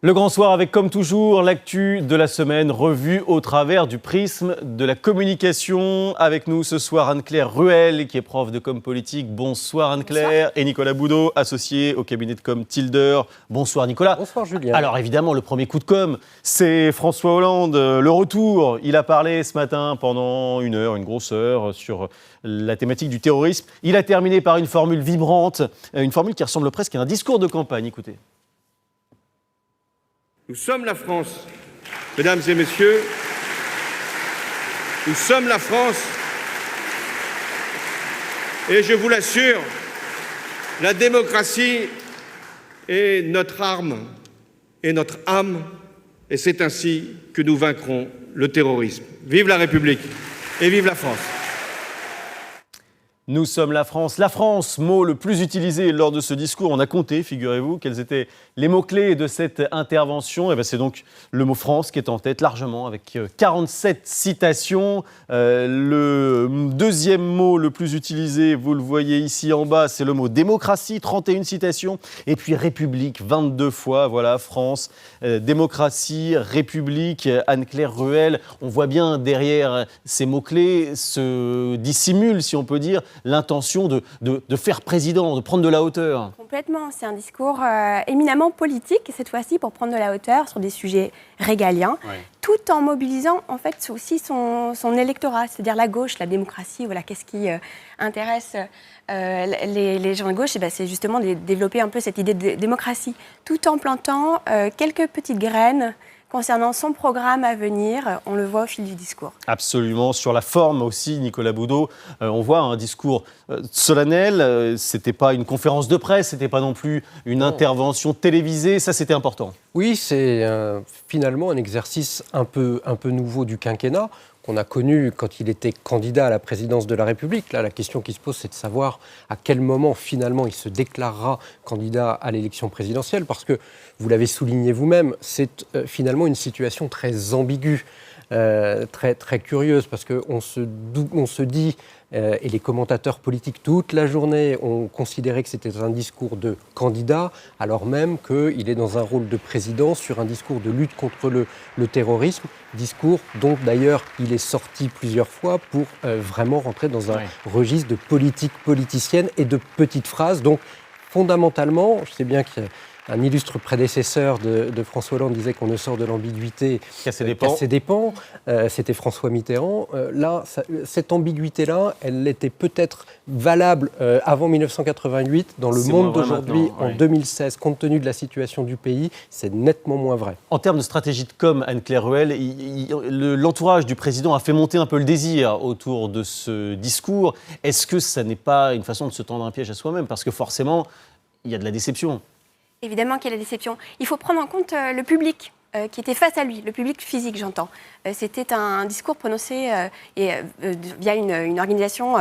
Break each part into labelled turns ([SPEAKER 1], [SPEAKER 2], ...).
[SPEAKER 1] Le grand soir avec, comme toujours, l'actu de la semaine revue au travers du prisme de la communication. Avec nous ce soir Anne-Claire Ruel, qui est prof de com politique. Bonsoir Anne-Claire. Bonsoir. Et Nicolas Boudot, associé au cabinet de com Tilder. Bonsoir Nicolas.
[SPEAKER 2] Bonsoir Julien.
[SPEAKER 1] Alors évidemment, le premier coup de com', c'est François Hollande. Le retour, il a parlé ce matin pendant une grosse heure, sur la thématique du terrorisme. Il a terminé par une formule vibrante, une formule qui ressemble presque à un discours de campagne. Écoutez.
[SPEAKER 3] Nous sommes la France, mesdames et messieurs, nous sommes la France, et je vous l'assure, la démocratie est notre arme et notre âme, et c'est ainsi que nous vaincrons le terrorisme. Vive la République et vive la France!
[SPEAKER 1] Nous sommes la France. La France, mot le plus utilisé lors de ce discours. On a compté, figurez-vous, quels étaient les mots-clés de cette intervention. Et c'est donc le mot France qui est en tête largement, avec 47 citations. Le deuxième mot le plus utilisé, vous le voyez ici en bas, c'est le mot démocratie, 31 citations. Et puis République, 22 fois. Voilà, France, démocratie, République, Anne-Claire Ruel. On voit bien derrière ces mots-clés se dissimule, si on peut dire, l'intention de faire président, de prendre de la hauteur.
[SPEAKER 4] Complètement, c'est un discours éminemment politique, cette fois-ci pour prendre de la hauteur sur des sujets régaliens, tout en mobilisant en fait aussi son électorat, c'est-à-dire la gauche, la démocratie. Voilà, qu'est-ce qui intéresse les gens de gauche, c'est justement de développer un peu cette idée de démocratie, tout en plantant quelques petites graines concernant son programme à venir. On le voit au fil du discours.
[SPEAKER 1] Absolument. Sur la forme aussi, Nicolas Boudot, on voit un discours solennel. C'était pas une conférence de presse, c'était pas non plus une intervention télévisée. Ça, c'était important.
[SPEAKER 2] Oui, c'est finalement un exercice un peu nouveau du quinquennat qu'on a connu quand il était candidat à la présidence de la République. Là, la question qui se pose, c'est de savoir à quel moment, finalement, il se déclarera candidat à l'élection présidentielle, parce que, vous l'avez souligné vous-même, c'est finalement une situation très ambiguë, très curieuse, parce qu'on se dit, et les commentateurs politiques toute la journée ont considéré que c'était un discours de candidat, alors même qu'il est dans un rôle de président sur un discours de lutte contre le terrorisme, discours dont d'ailleurs il est sorti plusieurs fois pour vraiment rentrer dans un registre de politique politicienne et de petites phrases. Donc fondamentalement, je sais bien qu'il y a un illustre prédécesseur de François Hollande disait qu'on ne sort de l'ambiguïté qu'à ses dépens. C'était François Mitterrand. Là, cette ambiguïté-là, elle était peut-être valable avant 1988. Dans le monde d'aujourd'hui, en 2016, compte tenu de la situation du pays, c'est nettement moins vrai.
[SPEAKER 1] En termes de stratégie de com, Anne-Claire Ruel, l'entourage du président a fait monter un peu le désir autour de ce discours. Est-ce que ça n'est pas une façon de se tendre un piège à soi-même? Parce que forcément, il y a de la déception.
[SPEAKER 4] Évidemment qu'il y a la déception. Il faut prendre en compte le public qui était face à lui, le public physique, j'entends. C'était un discours prononcé via une organisation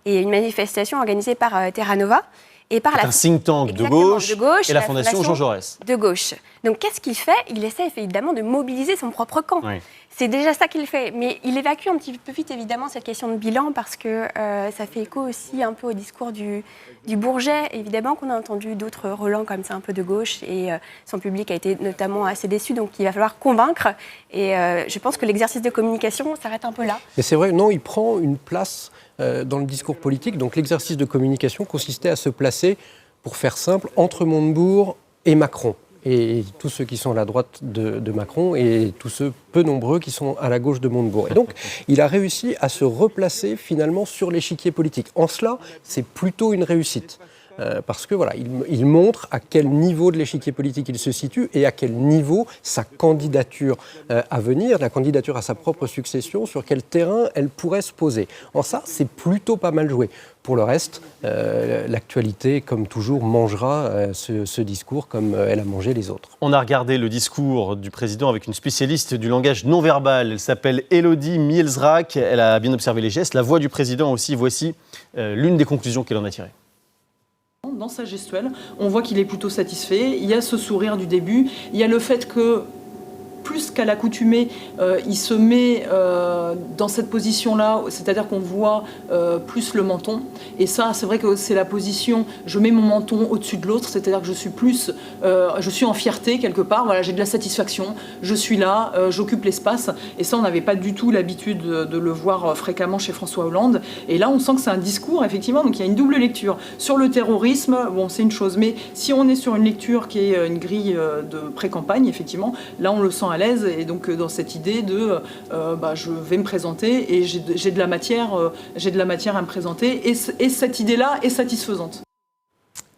[SPEAKER 4] et une manifestation organisée par Terra Nova. Et par
[SPEAKER 1] un think tank de gauche et la Fondation Jean Jaurès.
[SPEAKER 4] De gauche. Donc qu'est-ce qu'il fait? Il essaie évidemment de mobiliser son propre camp. Oui. C'est déjà ça qu'il fait. Mais il évacue un petit peu vite évidemment cette question de bilan parce que ça fait écho aussi un peu au discours du Bourget. Évidemment qu'on a entendu d'autres relents comme ça un peu de gauche et son public a été notamment assez déçu. Donc il va falloir convaincre. Et je pense que l'exercice de communication s'arrête un peu là.
[SPEAKER 2] Mais c'est vrai, non, il prend une place dans le discours politique. Donc l'exercice de communication consistait à se placer, pour faire simple, entre Montebourg et Macron. Et tous ceux qui sont à la droite de Macron et tous ceux peu nombreux qui sont à la gauche de Montebourg. Et donc, il a réussi à se replacer finalement sur l'échiquier politique. En cela, c'est plutôt une réussite. Parce que voilà, il montre à quel niveau de l'échiquier politique il se situe et à quel niveau sa candidature à venir, la candidature à sa propre succession, sur quel terrain elle pourrait se poser. En ça, c'est plutôt pas mal joué. Pour le reste, l'actualité, comme toujours, mangera ce discours comme elle a mangé les autres.
[SPEAKER 1] On a regardé le discours du président avec une spécialiste du langage non-verbal. Elle s'appelle Élodie Mielzrak. Elle a bien observé les gestes, la voix du président aussi. Voici l'une des conclusions qu'elle en a tirées.
[SPEAKER 5] Dans sa gestuelle, on voit qu'il est plutôt satisfait. Il y a ce sourire du début. Il y a le fait que plus qu'à l'accoutumée, il se met dans cette position-là, c'est-à-dire qu'on voit plus le menton. Et ça, c'est vrai que c'est la position, je mets mon menton au-dessus de l'autre, c'est-à-dire que je suis en fierté quelque part, voilà, j'ai de la satisfaction, je suis là, j'occupe l'espace. Et ça, on n'avait pas du tout l'habitude de le voir fréquemment chez François Hollande. Et là, on sent que c'est un discours, effectivement, donc il y a une double lecture. Sur le terrorisme, bon, c'est une chose, mais si on est sur une lecture qui est une grille de pré-campagne, effectivement, là, on le sent à l'aise. Et donc, dans cette idée de je vais me présenter et j'ai de la matière à me présenter. Et cette idée-là est satisfaisante.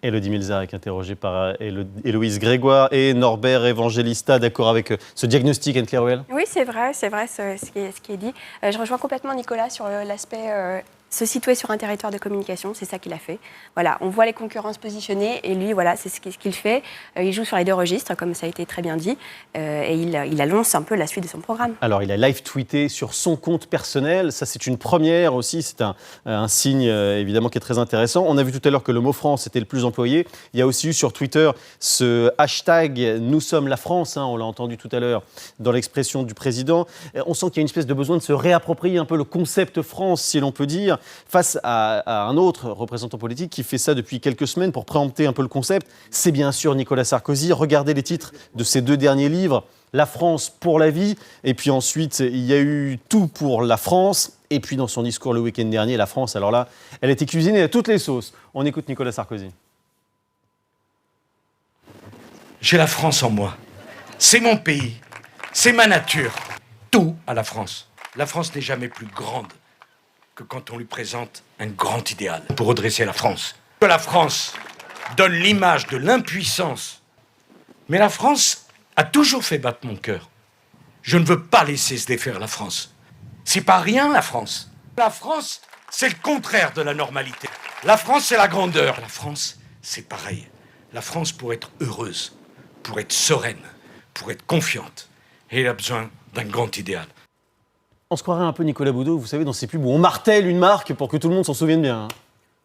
[SPEAKER 1] Élodie Milzarek, interrogée par Héloïse Grégoire et Norbert Evangelista, d'accord avec ce diagnostic, Anne-Claire Ruel ?
[SPEAKER 4] Oui, c'est vrai ce qui est dit. Je rejoins complètement Nicolas sur l'aspect se situer sur un territoire de communication, c'est ça qu'il a fait. Voilà, on voit les concurrents se positionner et lui, voilà, c'est ce qu'il fait. Il joue sur les deux registres, comme ça a été très bien dit, et il annonce un peu la suite de son programme. Alors, il a live-tweeté sur son compte personnel. Ça, c'est une première aussi. C'est un signe, évidemment, qui est très intéressant. On a vu tout à l'heure que le mot France était le plus employé. Il y a aussi eu sur Twitter ce hashtag « Nous sommes la France », on l'a entendu tout à l'heure dans l'expression du président. On sent qu'il y a une espèce de besoin de se réapproprier un peu le concept France, si l'on peut dire, face à un autre représentant politique qui fait ça depuis quelques semaines pour préempter un peu le concept. C'est bien sûr Nicolas Sarkozy. Regardez les titres de ses 2 derniers livres. La France pour la vie. Et puis ensuite, il y a eu Tout pour la France. Et puis dans son discours le week-end dernier, la France, alors là, elle était cuisinée à toutes les sauces. On écoute Nicolas Sarkozy.
[SPEAKER 6] J'ai la France en moi. C'est mon pays. C'est ma nature. Tout à la France. La France n'est jamais plus grande que quand on lui présente un grand idéal pour redresser la France. Que la France donne l'image de l'impuissance. Mais la France a toujours fait battre mon cœur. Je ne veux pas laisser se défaire la France. C'est pas rien, la France. La France, c'est le contraire de la normalité. La France, c'est la grandeur. La France, c'est pareil. La France, pour être heureuse, pour être sereine, pour être confiante, elle a besoin d'un grand idéal.
[SPEAKER 1] On se croirait un peu Nicolas Boudot, vous savez, dans ces pubs où on martèle une marque pour que tout le monde s'en souvienne bien.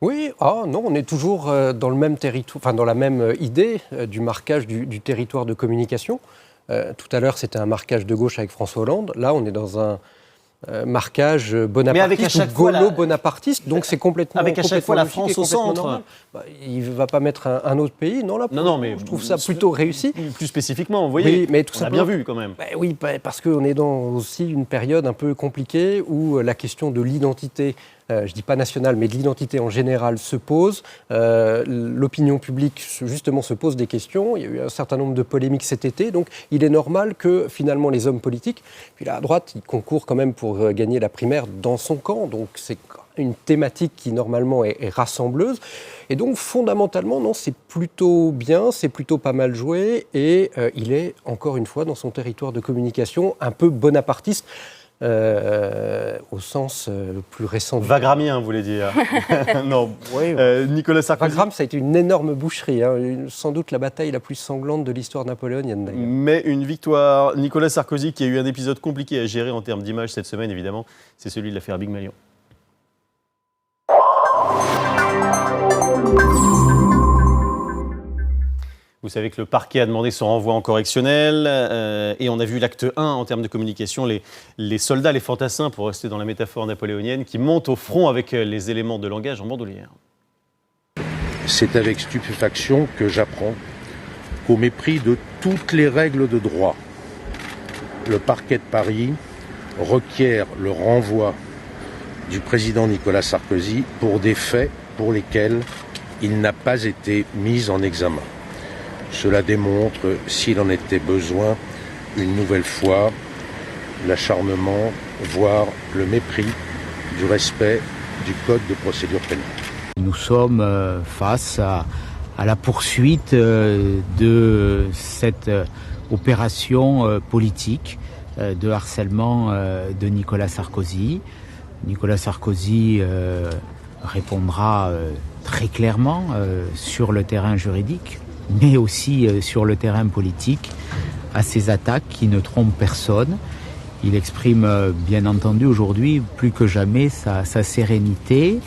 [SPEAKER 2] Oui, non, on est toujours dans le même territoire, enfin dans la même idée du marquage du territoire de communication. Tout à l'heure, c'était un marquage de gauche avec François Hollande. Là, on est dans un marquage bonapartiste ou gaulo-bonapartiste, donc c'est complètement
[SPEAKER 1] avec à chaque fois la France au centre.
[SPEAKER 2] Il ne va pas mettre un autre pays, non, là,
[SPEAKER 1] mais
[SPEAKER 2] je trouve ça plutôt réussi.
[SPEAKER 1] Plus spécifiquement, vous voyez,
[SPEAKER 2] oui, mais tout
[SPEAKER 1] on a bien vu quand même.
[SPEAKER 2] Oui, parce qu'on est dans aussi une période un peu compliquée où la question de l'identité, je ne dis pas nationale, mais de l'identité en général se pose. L'opinion publique, justement, se pose des questions. Il y a eu un certain nombre de polémiques cet été. Donc, il est normal que, finalement, les hommes politiques, puis là, à droite, ils concourent quand même pour gagner la primaire dans son camp. Donc, c'est une thématique qui, normalement, est rassembleuse. Et donc, fondamentalement, non, c'est plutôt bien, c'est plutôt pas mal joué. Et il est, encore une fois, dans son territoire de communication, un peu bonapartiste. Au sens le plus récent.
[SPEAKER 1] Vagramien, vous voulez dire. Non.
[SPEAKER 2] Oui.
[SPEAKER 1] Nicolas Sarkozy.
[SPEAKER 2] Wagram, ça a été une énorme boucherie. Sans doute la bataille la plus sanglante de l'histoire napoléonienne, d'ailleurs.
[SPEAKER 1] Mais une victoire. Nicolas Sarkozy, qui a eu un épisode compliqué à gérer en termes d'image cette semaine, évidemment, c'est celui de l'affaire Big Malion. Vous savez que le parquet a demandé son renvoi en correctionnel et on a vu l'acte 1 en termes de communication, les soldats, les fantassins, pour rester dans la métaphore napoléonienne, qui montent au front avec les éléments de langage en bandoulière.
[SPEAKER 7] C'est avec stupéfaction que j'apprends qu'au mépris de toutes les règles de droit, le parquet de Paris requiert le renvoi du président Nicolas Sarkozy pour des faits pour lesquels il n'a pas été mis en examen. Cela démontre, s'il en était besoin, une nouvelle fois, l'acharnement, voire le mépris du respect du Code de procédure pénale.
[SPEAKER 8] Nous sommes face à la poursuite de cette opération politique de harcèlement de Nicolas Sarkozy. Nicolas Sarkozy répondra très clairement sur le terrain juridique, mais aussi sur le terrain politique, à ces attaques qui ne trompent personne. Il exprime bien entendu aujourd'hui plus que jamais sa sérénité.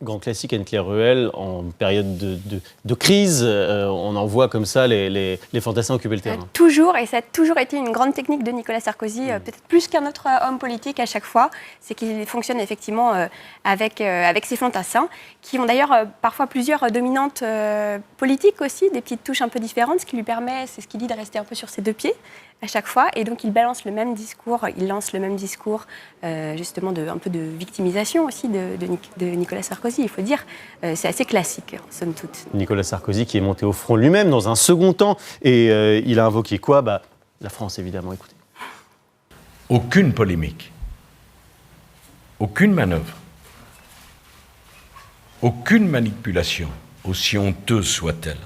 [SPEAKER 1] Grand classique, Anne-Claire Ruel, en période de crise, on en voit comme ça les fantassins occuper le terrain.
[SPEAKER 4] Toujours, et ça a toujours été une grande technique de Nicolas Sarkozy, peut-être plus qu'un autre homme politique à chaque fois, c'est qu'il fonctionne effectivement avec ses fantassins, qui ont d'ailleurs parfois plusieurs dominantes politiques aussi, des petites touches un peu différentes, ce qui lui permet, c'est ce qu'il dit, de rester un peu sur ses deux pieds à chaque fois, et donc il balance le même discours, il lance le même discours justement un peu de victimisation aussi de Nicolas Sarkozy, il faut dire, c'est assez classique, somme toute.
[SPEAKER 1] Nicolas Sarkozy qui est monté au front lui-même dans un second temps, et il a invoqué quoi ? La France évidemment, écoutez.
[SPEAKER 6] Aucune polémique, aucune manœuvre, aucune manipulation, aussi honteuse soit-elle,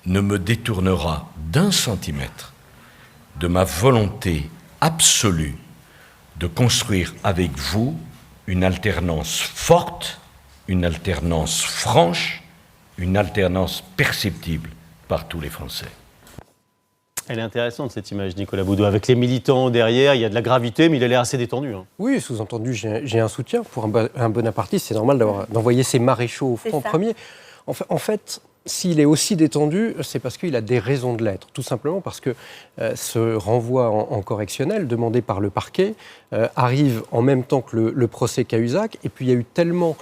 [SPEAKER 6] ne me détournera d'un centimètre de ma volonté absolue de construire avec vous une alternance forte, une alternance franche, une alternance perceptible par tous les Français.
[SPEAKER 1] Elle est intéressante cette image, Nicolas Boudou, avec les militants derrière, il y a de la gravité, mais il a l'air assez détendu.
[SPEAKER 2] Oui, sous-entendu, j'ai un soutien. Pour un bonapartiste, c'est normal d'envoyer ses maréchaux au front premier. En fait, s'il est aussi détendu, c'est parce qu'il a des raisons de l'être. Tout simplement parce que ce renvoi en correctionnel demandé par le parquet arrive en même temps que le procès Cahuzac. Et puis il y a eu tellement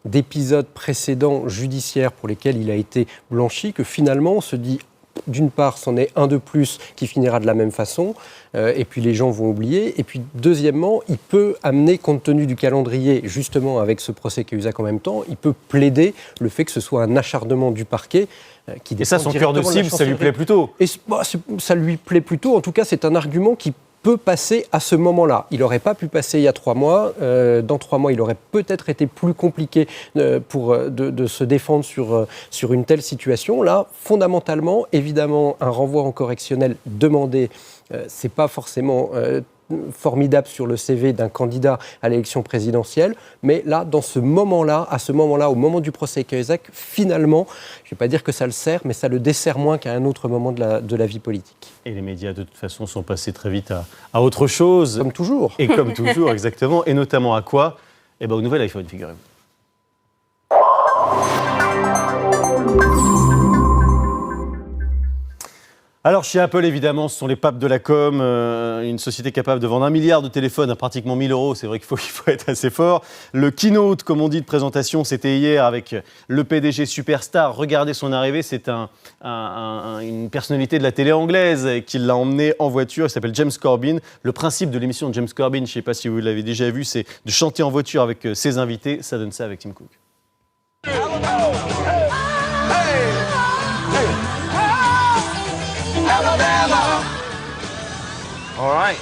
[SPEAKER 2] d'épisodes précédents judiciaires pour lesquels il a été blanchi que finalement on se dit, d'une part, c'en est un de plus qui finira de la même façon, et puis les gens vont oublier. Et puis, deuxièmement, il peut amener, compte tenu du calendrier, justement avec ce procès Cahuzac en même temps, il peut plaider le fait que ce soit un acharnement du parquet qui dépend.
[SPEAKER 1] Et ça, son cœur de cible, ça lui plaît plutôt.
[SPEAKER 2] Et ça lui plaît plutôt. En tout cas, c'est un argument qui peut passer à ce moment-là. Il n'aurait pas pu passer il y a 3 mois. Dans 3 mois, il aurait peut-être été plus compliqué de se défendre sur une telle situation. Là, fondamentalement, évidemment, un renvoi en correctionnel demandé, c'est pas forcément formidable sur le CV d'un candidat à l'élection présidentielle, mais là, à ce moment-là, au moment du procès Cahuzac, finalement, je ne vais pas dire que ça le sert, mais ça le dessert moins qu'à un autre moment de la vie politique.
[SPEAKER 1] Et les médias, de toute façon, sont passés très vite à autre chose.
[SPEAKER 2] Comme toujours.
[SPEAKER 1] Et comme toujours, exactement. Et notamment à quoi ? Aux nouvelles iPhone, figurez-vous. Alors chez Apple, évidemment, ce sont les papes de la com, une société capable de vendre 1 milliard de téléphones à pratiquement 1 000 €. C'est vrai qu'il faut être assez fort. Le keynote, comme on dit, de présentation, c'était hier avec le PDG superstar. Regardez son arrivée, c'est une personnalité de la télé anglaise qui l'a emmené en voiture. Il s'appelle James Corbyn. Le principe de l'émission de James Corbyn, je ne sais pas si vous l'avez déjà vu, c'est de chanter en voiture avec ses invités. Ça donne ça avec Tim Cook.
[SPEAKER 9] Alabama. All right,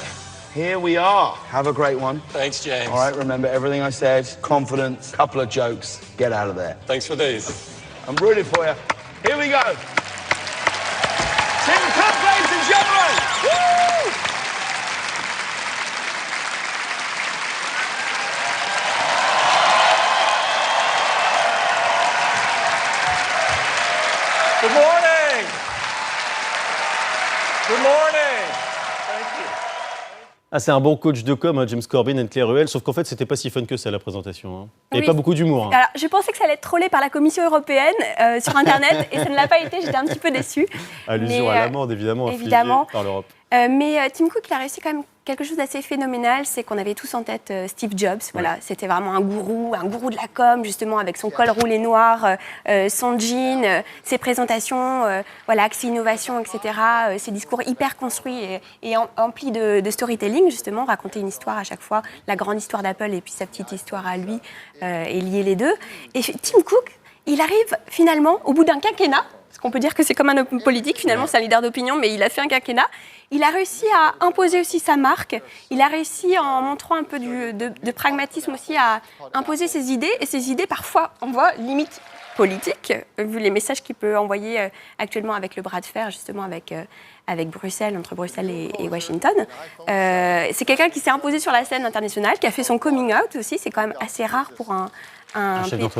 [SPEAKER 9] here we are. Have a great one.
[SPEAKER 10] Thanks, James.
[SPEAKER 9] All right, remember everything I said. Confidence, couple of jokes. Get out of there.
[SPEAKER 10] Thanks for these.
[SPEAKER 9] I'm rooting for you. Here we go. Tim Cook, ladies and gentlemen. Woo!
[SPEAKER 10] Good morning. Good morning. Thank you.
[SPEAKER 1] C'est un bon coach de com, James Corbyn, Anne-Claire Ruel, sauf qu'en fait, c'était pas si fun que ça, la présentation. Il n'y avait pas beaucoup d'humour.
[SPEAKER 4] Alors, je pensais que ça allait être trollé par la Commission européenne sur Internet, et ça ne l'a pas été, j'étais un petit peu déçue.
[SPEAKER 1] Allusion à l'amende, évidemment, infligée par l'Europe.
[SPEAKER 4] Mais Tim Cook, il a réussi quand même quelque chose d'assez phénoménal, c'est qu'on avait tous en tête Steve Jobs. Voilà, c'était vraiment un gourou de la com, justement, avec son col roulé noir, son jean, ses présentations, axe innovation, etc. Ses discours hyper construits et emplis de storytelling, justement, raconter une histoire à chaque fois, la grande histoire d'Apple et puis sa petite histoire à lui, et lier les deux. Et Tim Cook, il arrive finalement, au bout d'un quinquennat, parce qu'on peut dire que c'est comme un homme politique, finalement, c'est un leader d'opinion, mais il a fait un quinquennat. Il a réussi à imposer aussi sa marque. Il a réussi, en montrant un peu de pragmatisme aussi, à imposer ses idées. Et ses idées, parfois, on voit, limite politique, vu les messages qu'il peut envoyer actuellement avec le bras de fer, justement, avec Bruxelles, entre Bruxelles et Washington. C'est quelqu'un qui s'est imposé sur la scène internationale, qui a fait son coming out aussi. C'est quand même assez rare pour un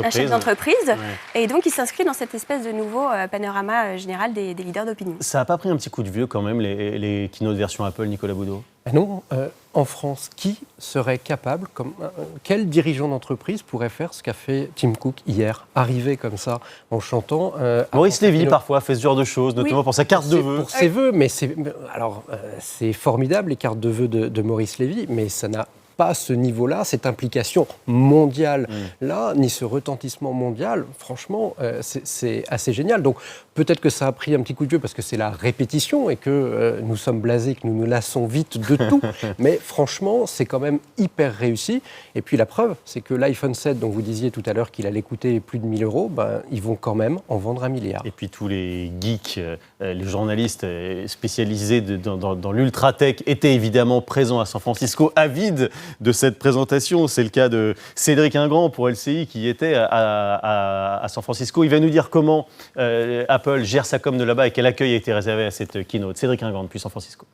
[SPEAKER 4] chef d'entreprise. Ouais. Et donc, il s'inscrit dans cette espèce de nouveau panorama général des leaders d'opinion.
[SPEAKER 1] Ça n'a pas pris un petit coup de vieux quand même, les keynote version Apple, Nicolas Boudou ?
[SPEAKER 2] Non, en France, qui serait capable, quel dirigeant d'entreprise pourrait faire ce qu'a fait Tim Cook hier, arriver comme ça en chantant
[SPEAKER 1] Maurice Lévy, parfois, fait ce genre de choses, notamment pour sa carte de vœux.
[SPEAKER 2] Pour ses vœux, mais c'est formidable, les cartes de vœux de Maurice Lévy, mais ça n'a pas ce niveau-là, cette implication mondiale-là, ni ce retentissement mondial. Franchement, c'est assez génial. Donc, peut-être que ça a pris un petit coup de vieux parce que c'est la répétition et que nous sommes blasés, que nous nous lassons vite de tout. Mais franchement, c'est quand même hyper réussi. Et puis la preuve, c'est que l'iPhone 7, dont vous disiez tout à l'heure qu'il allait coûter plus de 1 000 €, ils vont quand même en vendre 1 milliard.
[SPEAKER 1] Et puis tous les geeks, les journalistes spécialisés dans l'ultra-tech étaient évidemment présents à San Francisco, avides de cette présentation. C'est le cas de Cédric Ingrand pour LCI qui était à San Francisco. Il va nous dire comment Apple gère sa com de là-bas et quel accueil a été réservé à cette keynote. Cédric Ingrand depuis San Francisco.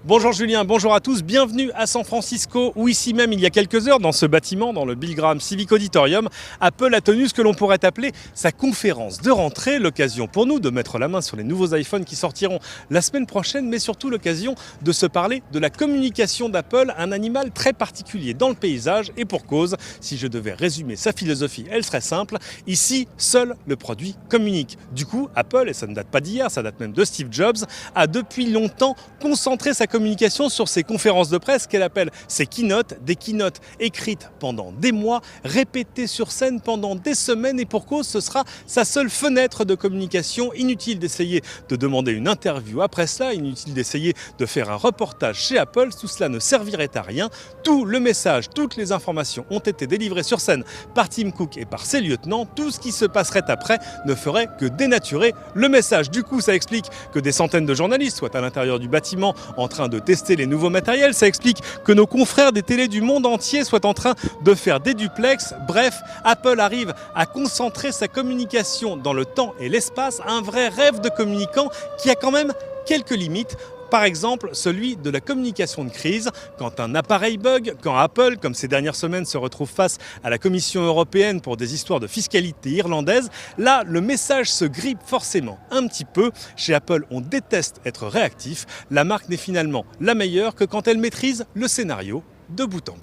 [SPEAKER 11] Bonjour Julien, bonjour à tous, bienvenue à San Francisco où ici même il y a quelques heures dans ce bâtiment, dans le Bill Graham Civic Auditorium, Apple a tenu ce que l'on pourrait appeler sa conférence de rentrée, l'occasion pour nous de mettre la main sur les nouveaux iPhones qui sortiront la semaine prochaine, mais surtout l'occasion de se parler de la communication d'Apple, un animal très particulier dans le paysage et pour cause, si je devais résumer sa philosophie, elle serait simple, ici seul le produit communique. Du coup, Apple, et ça ne date pas d'hier, ça date même de Steve Jobs, a depuis longtemps concentré sa communication sur ses conférences de presse qu'elle appelle ses keynotes, des keynotes écrites pendant des mois, répétées sur scène pendant des semaines et pour cause ce sera sa seule fenêtre de communication. Inutile d'essayer de demander une interview après cela, inutile d'essayer de faire un reportage chez Apple, tout cela ne servirait à rien. Tout le message, toutes les informations ont été délivrées sur scène par Tim Cook et par ses lieutenants. Tout ce qui se passerait après ne ferait que dénaturer le message. Du coup, ça explique que des centaines de journalistes soient à l'intérieur du bâtiment en train de tester les nouveaux matériels, ça explique que nos confrères des télés du monde entier soient en train de faire des duplex. Bref, Apple arrive à concentrer sa communication dans le temps et l'espace, un vrai rêve de communicant qui a quand même quelques limites. Par exemple, celui de la communication de crise. Quand un appareil bug, quand Apple, comme ces dernières semaines, se retrouve face à la Commission européenne pour des histoires de fiscalité irlandaise, là, le message se grippe forcément un petit peu. Chez Apple, on déteste être réactif. La marque n'est finalement la meilleure que quand elle maîtrise le scénario de bout en bout.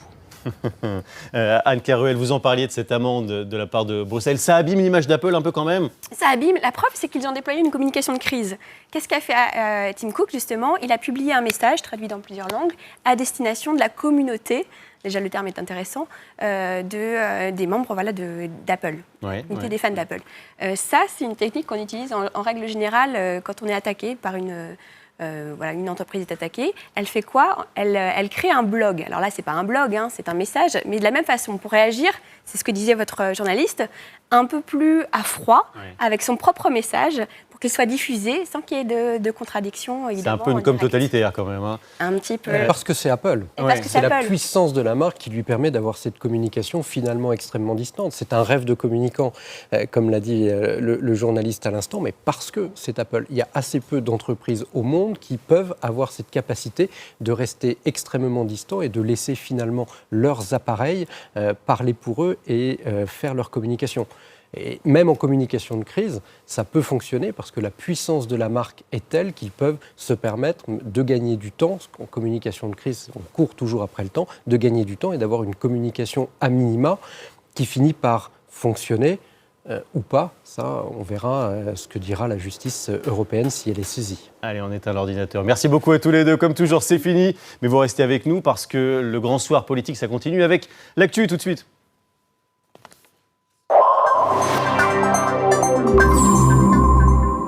[SPEAKER 1] Anne Caruel, vous en parliez de cette amende de la part de Bruxelles. Ça abîme l'image d'Apple un peu quand même ?
[SPEAKER 4] Ça abîme. La preuve, c'est qu'ils ont déployé une communication de crise. Qu'est-ce qu'a fait Tim Cook, justement ? Il a publié un message, traduit dans plusieurs langues, à destination de la communauté, déjà le terme est intéressant, des membres d'Apple, des fans d'Apple. Ça, c'est une technique qu'on utilise en règle générale quand on est attaqué par une entreprise est attaquée, elle fait quoi ? Elle crée un blog. Alors là, c'est pas un blog, c'est un message, mais de la même façon, pour réagir, c'est ce que disait votre journaliste, un peu plus à froid, avec son propre message, pour qu'il soit diffusé sans qu'il y ait de contradiction.
[SPEAKER 1] C'est un peu une com totalitaire quand même.
[SPEAKER 4] Un petit peu.
[SPEAKER 2] Parce que c'est Apple. C'est la puissance de la marque qui lui permet d'avoir cette communication finalement extrêmement distante. C'est un rêve de communicant, comme l'a dit le journaliste à l'instant, mais parce que c'est Apple. Il y a assez peu d'entreprises au monde qui peuvent avoir cette capacité de rester extrêmement distants et de laisser finalement leurs appareils parler pour eux et faire leur communication. Et même en communication de crise, ça peut fonctionner parce que la puissance de la marque est telle qu'ils peuvent se permettre de gagner du temps. En communication de crise, on court toujours après le temps, de gagner du temps et d'avoir une communication à minima qui finit par fonctionner ou pas. Ça, on verra ce que dira la justice européenne si elle est saisie.
[SPEAKER 1] Allez, on éteint l'ordinateur. Merci beaucoup à tous les deux. Comme toujours, c'est fini. Mais vous restez avec nous parce que le grand soir politique, ça continue avec l'actu tout de suite.